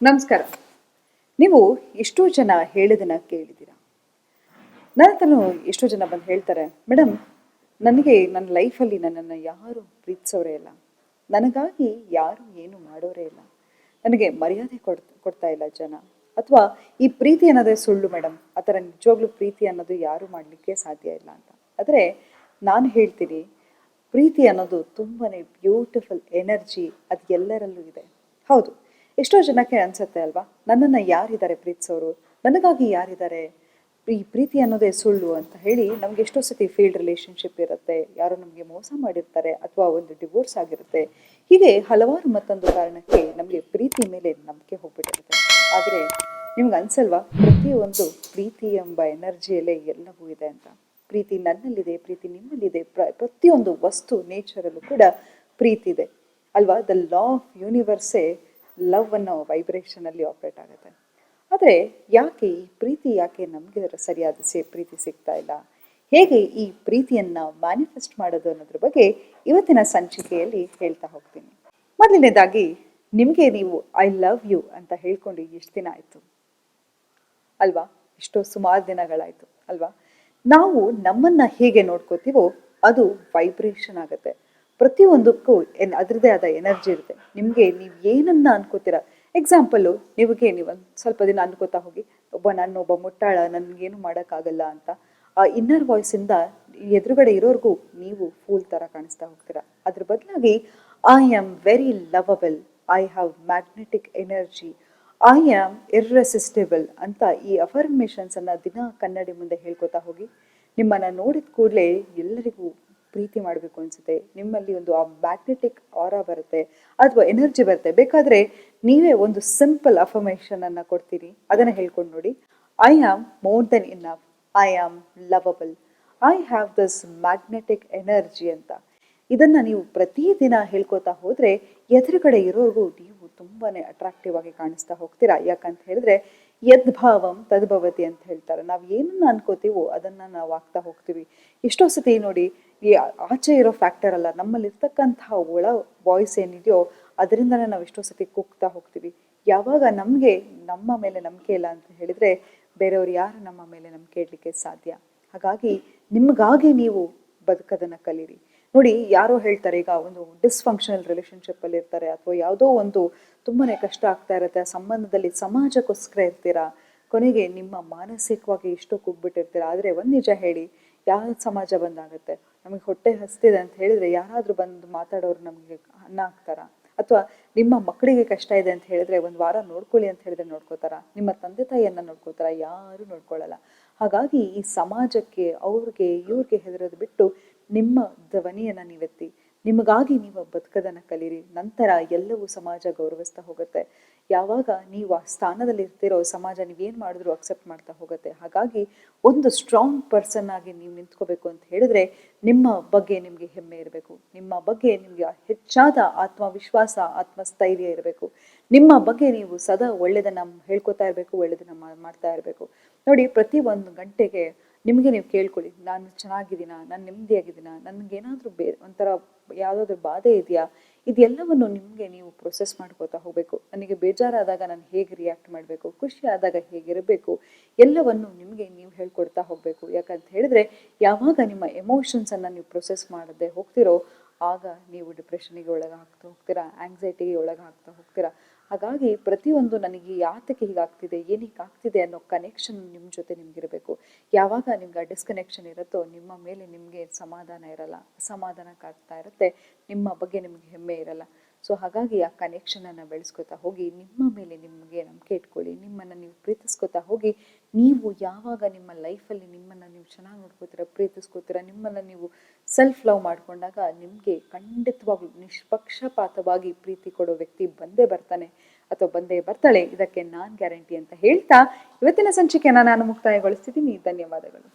ನಮಸ್ಕಾರ. ನೀವು ಎಷ್ಟೋ ಜನ ಹೇಳೋದನ್ನ ಕೇಳಿದ್ದೀರಾ. ನನ್ನ ಹತ್ರನೂ ಎಷ್ಟೋ ಜನ ಬಂದು ಹೇಳ್ತಾರೆ, ಮೇಡಮ್ ನನಗೆ ನನ್ನ ಲೈಫಲ್ಲಿ ನನ್ನನ್ನು ಯಾರೂ ಪ್ರೀತಿಸೋರೇ ಇಲ್ಲ, ನನಗಾಗಿ ಯಾರೂ ಏನು ಮಾಡೋರೇ ಇಲ್ಲ, ನನಗೆ ಮರ್ಯಾದೆ ಕೊಡ್ತಾ ಇಲ್ಲ ಜನ, ಅಥವಾ ಈ ಪ್ರೀತಿ ಅನ್ನೋದೇ ಸುಳ್ಳು ಮೇಡಮ್, ಆ ಥರ ನಿಜವಾಗ್ಲೂ ಪ್ರೀತಿ ಅನ್ನೋದು ಯಾರೂ ಮಾಡಲಿಕ್ಕೆ ಸಾಧ್ಯ ಇಲ್ಲ ಅಂತ. ಆದರೆ ನಾನು ಹೇಳ್ತೀನಿ, ಪ್ರೀತಿ ಅನ್ನೋದು ತುಂಬಾ ಬ್ಯೂಟಿಫುಲ್ ಎನರ್ಜಿ, ಅದು ಎಲ್ಲರಲ್ಲೂ ಇದೆ. ಹೌದು, ಎಷ್ಟೋ ಜನಕ್ಕೆ ಅನ್ಸುತ್ತೆ ಅಲ್ವಾ, ನನ್ನನ್ನು ಯಾರಿದ್ದಾರೆ ಪ್ರೀತಿಸೋರು, ನನಗಾಗಿ ಯಾರಿದ್ದಾರೆ, ಈ ಪ್ರೀತಿ ಅನ್ನೋದೇ ಸುಳ್ಳು ಅಂತ ಹೇಳಿ ನಮ್ಗೆ ಎಷ್ಟೋ ಸತಿ ಫೀಲ್ಡ್ ರಿಲೇಶನ್ಶಿಪ್ ಇರುತ್ತೆ, ಯಾರೋ ನಮಗೆ ಮೋಸ ಮಾಡಿರ್ತಾರೆ, ಅಥವಾ ಒಂದು ಡಿವೋರ್ಸ್ ಆಗಿರುತ್ತೆ. ಹೀಗೆ ಹಲವಾರು ಮತ್ತೊಂದು ಕಾರಣಕ್ಕೆ ನಮಗೆ ಪ್ರೀತಿ ಮೇಲೆ ನಂಬಿಕೆ ಹೋಗ್ಬಿಟ್ಟಿರುತ್ತೆ. ಆದರೆ ನಿಮ್ಗೆ ಅನ್ಸಲ್ವಾ, ಪ್ರತಿಯೊಂದು ಪ್ರೀತಿ ಎಂಬ ಎನರ್ಜಿಯಲ್ಲೇ ಎಲ್ಲವೂ ಇದೆ ಅಂತ. ಪ್ರೀತಿ ನನ್ನಲ್ಲಿದೆ, ಪ್ರೀತಿ ನಿಮ್ಮಲ್ಲಿದೆ, ಪ್ರತಿಯೊಂದು ವಸ್ತು ನೇಚರಲ್ಲೂ ಕೂಡ ಪ್ರೀತಿ ಇದೆ ಅಲ್ವಾ. ದ ಲಾ ಆಫ್ ಯೂನಿವರ್ಸೇ ಲವ್ ಅನ್ನೋ ವೈಬ್ರೇಷನಲ್ಲಿ ಆಪ್ರೇಟ್ ಆಗುತ್ತೆ. ಆದರೆ ಯಾಕೆ ಈ ಪ್ರೀತಿ, ಯಾಕೆ ನಮಗೆ ಸರಿಯಾದ ಪ್ರೀತಿ ಸಿಗ್ತಾ ಇಲ್ಲ, ಹೇಗೆ ಈ ಪ್ರೀತಿಯನ್ನು ಮ್ಯಾನಿಫೆಸ್ಟ್ ಮಾಡೋದು ಅನ್ನೋದ್ರ ಬಗ್ಗೆ ಇವತ್ತಿನ ಸಂಚಿಕೆಯಲ್ಲಿ ಹೇಳ್ತಾ ಹೋಗ್ತೀನಿ. ಮೊದಲನೇದಾಗಿ, ನಿಮಗೆ ನೀವು ಐ ಲವ್ ಯು ಅಂತ ಹೇಳ್ಕೊಂಡು ಎಷ್ಟು ದಿನ ಆಯಿತು ಅಲ್ವಾ? ಎಷ್ಟೋ ಸುಮಾರು ದಿನಗಳಾಯಿತು ಅಲ್ವಾ? ನಾವು ನಮ್ಮನ್ನು ಹೇಗೆ ನೋಡ್ಕೋತೀವೋ ಅದು ವೈಬ್ರೇಷನ್ ಆಗುತ್ತೆ. ಪ್ರತಿಯೊಂದಕ್ಕೂ ಅದರದ್ದೇ ಆದ ಎನರ್ಜಿ ಇರುತ್ತೆ. ನಿಮಗೆ ನೀವು ಏನನ್ನ ಅನ್ಕೋತೀರ, ಎಕ್ಸಾಂಪಲ್ಲು, ನೀವು ಒಂದು ಸ್ವಲ್ಪ ದಿನ ಅನ್ಕೋತಾ ಹೋಗಿ, ನಾನೊಬ್ಬ ಮುಟ್ಟಾಳ, ನನಗೇನು ಮಾಡೋಕ್ಕಾಗಲ್ಲ ಅಂತ, ಆ ಇನ್ನರ್ ವಾಯ್ಸಿಂದ ಎದುರುಗಡೆ ಇರೋರ್ಗೂ ನೀವು ಫೂಲ್ ಥರ ಕಾಣಿಸ್ತಾ ಹೋಗ್ತೀರಾ. ಅದ್ರ ಬದಲಾಗಿ I am very lovable, I have magnetic energy, I am irresistible ಅಂತ ಈ ಅಫರ್ಮೇಷನ್ಸನ್ನು ದಿನ ಕನ್ನಡಿ ಮುಂದೆ ಹೇಳ್ಕೊತಾ ಹೋಗಿ, ನಿಮ್ಮನ್ನು ನೋಡಿದ ಕೂಡಲೇ ಎಲ್ಲರಿಗೂ ಪ್ರೀತಿ ಮಾಡಬೇಕು ಅನಿಸುತ್ತೆ. ನಿಮ್ಮಲ್ಲಿ ಒಂದು ಆ ಮ್ಯಾಗ್ನೆಟಿಕ್ ಆರಾ ಬರುತ್ತೆ, ಅಥವಾ ಎನರ್ಜಿ ಬರುತ್ತೆ. ಬೇಕಾದರೆ ನೀವೇ ಒಂದು ಸಿಂಪಲ್ ಅಫರ್ಮೇಷನನ್ನು ಕೊಡ್ತೀರಿ, ಅದನ್ನು ಹೇಳ್ಕೊಂಡು ನೋಡಿ. I am more than enough, I am lovable, I have this magnetic energy ಅಂತ. ಇದನ್ನು ನೀವು ಪ್ರತಿದಿನ ಹೇಳ್ಕೊತಾ ಹೋದರೆ ಎದುರುಗಡೆ ಇರೋರ್ಗೂ ನೀವು ತುಂಬಾ ಅಟ್ರಾಕ್ಟಿವ್ ಆಗಿ ಕಾಣಿಸ್ತಾ ಹೋಗ್ತೀರಾ. ಯಾಕಂತ ಹೇಳಿದ್ರೆ ಯದ್ಭಾವಂ ತದ್ಭವತಿ ಅಂತ ಹೇಳ್ತಾರೆ. ನಾವು ಏನನ್ನ ಅನ್ಕೋತೀವೋ ಅದನ್ನು ನಾವು ಆಗ್ತಾ ಹೋಗ್ತೀವಿ. ಎಷ್ಟೋ ಸತಿ ನೋಡಿ, ಈ ಆಚೆ ಇರೋ ಫ್ಯಾಕ್ಟರ್ ಅಲ್ಲ, ನಮ್ಮಲ್ಲಿರ್ತಕ್ಕಂತಹ ಒಳ ವಾಯ್ಸ್ ಏನಿದೆಯೋ ಅದರಿಂದನೇ ನಾವು ಎಷ್ಟೋ ಸತಿ ಕುಗ್ತಾ ಹೋಗ್ತೀವಿ. ಯಾವಾಗ ನಮಗೆ ನಮ್ಮ ಮೇಲೆ ನಂಬಿಕೆ ಇಲ್ಲ ಅಂತ ಹೇಳಿದರೆ ಬೇರೆಯವ್ರು ಯಾರು ನಮ್ಮ ಮೇಲೆ ನಂಬಿಕೆ ಇಡಲಿಕ್ಕೆ ಸಾಧ್ಯ? ಹಾಗಾಗಿ ನಿಮಗಾಗಿ ನೀವು ಬದುಕೋದನ್ನು ಕಲೀರಿ. ನೋಡಿ, ಯಾರೋ ಹೇಳ್ತಾರೆ, ಈಗ ಒಂದು ಡಿಸ್ಫಂಕ್ಷನಲ್ ರಿಲೇಷನ್ಶಿಪ್ಪಲ್ಲಿ ಇರ್ತಾರೆ, ಅಥವಾ ಯಾವುದೋ ಒಂದು ತುಂಬಾ ಕಷ್ಟ ಆಗ್ತಾ ಇರುತ್ತೆ ಆ ಸಂಬಂಧದಲ್ಲಿ, ಸಮಾಜಕ್ಕೋಸ್ಕರ ಇರ್ತೀರಾ, ಕೊನೆಗೆ ನಿಮ್ಮ ಮಾನಸಿಕವಾಗಿ ಎಷ್ಟೋ ಕುಗ್ಬಿಟ್ಟಿರ್ತೀರಾ. ಆದರೆ ಒಂದು ನಿಜ ಹೇಳಿ, ಯಾವ ಸಮಾಜ ಬಂದಾಗುತ್ತೆ, ನಮಗೆ ಹೊಟ್ಟೆ ಹಸ್ತಿದೆ ಅಂತ ಹೇಳಿದ್ರೆ ಯಾರಾದರೂ ಬಂದು ಮಾತಾಡೋರು ನಮಗೆ ಅನ್ನ ಹಾಕ್ತಾರ? ಅಥವಾ ನಿಮ್ಮ ಮಕ್ಕಳಿಗೆ ಕಷ್ಟ ಇದೆ ಅಂತ ಹೇಳಿದ್ರೆ ಒಂದು ವಾರ ನೋಡ್ಕೊಳ್ಳಿ ಅಂತ ಹೇಳಿದ್ರೆ ನೋಡ್ಕೋತಾರ? ನಿಮ್ಮ ತಂದೆ ತಾಯಿಯನ್ನು ನೋಡ್ಕೋತಾರ? ಯಾರೂ ನೋಡ್ಕೊಳ್ಳಲ್ಲ. ಹಾಗಾಗಿ ಈ ಸಮಾಜಕ್ಕೆ, ಅವ್ರಿಗೆ ಇವ್ರಿಗೆ ಹೆದರೋದು ಬಿಟ್ಟು ನಿಮ್ಮ ಧ್ವನಿಯನ್ನು ನೀವೆತ್ತಿ ನಿಮಗಾಗಿ ನೀವು ಬದುಕೋದನ್ನು ಕಲೀರಿ. ನಂತರ ಎಲ್ಲವೂ ಸಮಾಜ ಗೌರವಿಸ್ತಾ ಹೋಗುತ್ತೆ. ಯಾವಾಗ ನೀವು ಆ ಸ್ಥಾನದಲ್ಲಿ ಇರ್ತಿರೋ, ಸಮಾಜ ನೀವೇನು ಮಾಡಿದ್ರು ಅಕ್ಸೆಪ್ಟ್ ಮಾಡ್ತಾ ಹೋಗುತ್ತೆ. ಹಾಗಾಗಿ ಒಂದು ಸ್ಟ್ರಾಂಗ್ ಪರ್ಸನ್ ಆಗಿ ನೀವು ನಿಂತ್ಕೋಬೇಕು ಅಂತ ಹೇಳಿದ್ರೆ ನಿಮ್ಮ ಬಗ್ಗೆ ನಿಮಗೆ ಹೆಮ್ಮೆ ಇರಬೇಕು, ನಿಮ್ಮ ಬಗ್ಗೆ ನಿಮಗೆ ಹೆಚ್ಚಾದ ಆತ್ಮವಿಶ್ವಾಸ, ಆತ್ಮಸ್ಥೈರ್ಯ ಇರಬೇಕು. ನಿಮ್ಮ ಬಗ್ಗೆ ನೀವು ಸದಾ ಒಳ್ಳೆಯದನ್ನು ಹೇಳ್ಕೊತಾ ಇರಬೇಕು, ಒಳ್ಳೆಯದನ್ನು ಮಾಡ್ತಾ ಇರಬೇಕು. ನೋಡಿ, ಪ್ರತಿ ಒಂದು ಗಂಟೆಗೆ ನಿಮಗೆ ನೀವು ಕೇಳ್ಕೊಳ್ಳಿ, ನಾನು ಚೆನ್ನಾಗಿದ್ದೀನಾ, ನಾನು ನೆಮ್ಮದಿಯಾಗಿದ್ದೀನಾ, ನನಗೇನಾದರೂ ಒಂಥರ ಯಾವುದಾದ್ರೂ ಬಾಧೆ ಇದೆಯಾ, ಇದೆಲ್ಲವನ್ನು ನಿಮಗೆ ನೀವು ಪ್ರೊಸೆಸ್ ಮಾಡ್ಕೋತಾ ಹೋಗಬೇಕು. ನನಗೆ ಬೇಜಾರಾದಾಗ ನಾನು ಹೇಗೆ ರಿಯಾಕ್ಟ್ ಮಾಡಬೇಕು, ಖುಷಿ ಆದಾಗ ಹೇಗಿರಬೇಕು, ಎಲ್ಲವನ್ನು ನಿಮಗೆ ನೀವು ಹೇಳ್ಕೊಡ್ತಾ ಹೋಗಬೇಕು. ಯಾಕಂತ ಹೇಳಿದ್ರೆ ಯಾವಾಗ ನಿಮ್ಮ ಎಮೋಷನ್ಸನ್ನು ನೀವು ಪ್ರೊಸೆಸ್ ಮಾಡದೆ ಹೋಗ್ತಿರೋ ಆಗ ನೀವು ಡಿಪ್ರೆಷನಿಗೆ ಒಳಗಾಗ್ತಾ ಹೋಗ್ತೀರಾ, ಆಂಗ್ಸೈಟಿಗೆ ಒಳಗಾಗ್ತಾ ಹೋಗ್ತೀರಾ. ಹಾಗಾಗಿ ಪ್ರತಿಯೊಂದು ನನಗೆ ಯಾತಕ್ಕೆ ಹೀಗಾಗ್ತಿದೆ, ಏನಕ್ಕೆ ಆಗ್ತಿದೆ ಅನ್ನೋ ಕನೆಕ್ಷನ್ ನಿಮ್ಮ ಜೊತೆ ನಿಮಗಿರಬೇಕು. ಯಾವಾಗ ನಿಮ್ಗೆ ಆ ಡಿಸ್ಕನೆಕ್ಷನ್ ಇರುತ್ತೋ ನಿಮ್ಮ ಮೇಲೆ ನಿಮಗೆ ಸಮಾಧಾನ ಇರಲ್ಲ, ಅಸಮಾಧಾನ ಕಾಡ್ತಾ ಇರುತ್ತೆ, ನಿಮ್ಮ ಬಗ್ಗೆ ನಿಮಗೆ ಹೆಮ್ಮೆ ಇರಲ್ಲ. ಸೊ ಹಾಗಾಗಿ ಆ ಕನೆಕ್ಷನನ್ನು ಬೆಳೆಸ್ಕೊತಾ ಹೋಗಿ, ನಿಮ್ಮ ಮೇಲೆ ನಿಮಗೆ ನಂಬಿಕೆ ಇಟ್ಕೊಳ್ಳಿ, ನಿಮ್ಮನ್ನು ನೀವು ಪ್ರೀತಿಸ್ಕೊತಾ ಹೋಗಿ. ನೀವು ಯಾವಾಗ ನಿಮ್ಮ ಲೈಫಲ್ಲಿ ನಿಮ್ಮನ್ನು ನೀವು ಚೆನ್ನಾಗಿ ನೋಡ್ಕೋತೀರ, ಪ್ರೀತಿಸ್ಕೋತೀರ, ನಿಮ್ಮನ್ನು ನೀವು ಸೆಲ್ಫ್ ಲವ್ ಮಾಡಿಕೊಂಡಾಗ ನಿಮಗೆ ಖಂಡಿತವಾಗ್ಲೂ ನಿಷ್ಪಕ್ಷಪಾತವಾಗಿ ಪ್ರೀತಿ ಕೊಡೋ ವ್ಯಕ್ತಿ ಬಂದೇ ಬರ್ತಾನೆ ಅಥವಾ ಬಂದೇ ಬರ್ತಾಳೆ. ಇದಕ್ಕೆ ನಾನು ಗ್ಯಾರಂಟಿ ಅಂತ ಹೇಳ್ತಾ ಇವತ್ತಿನ ಸಂಚಿಕೆಯನ್ನು ನಾನು ಮುಕ್ತಾಯಗೊಳಿಸ್ತಿದ್ದೀನಿ. ಧನ್ಯವಾದಗಳು.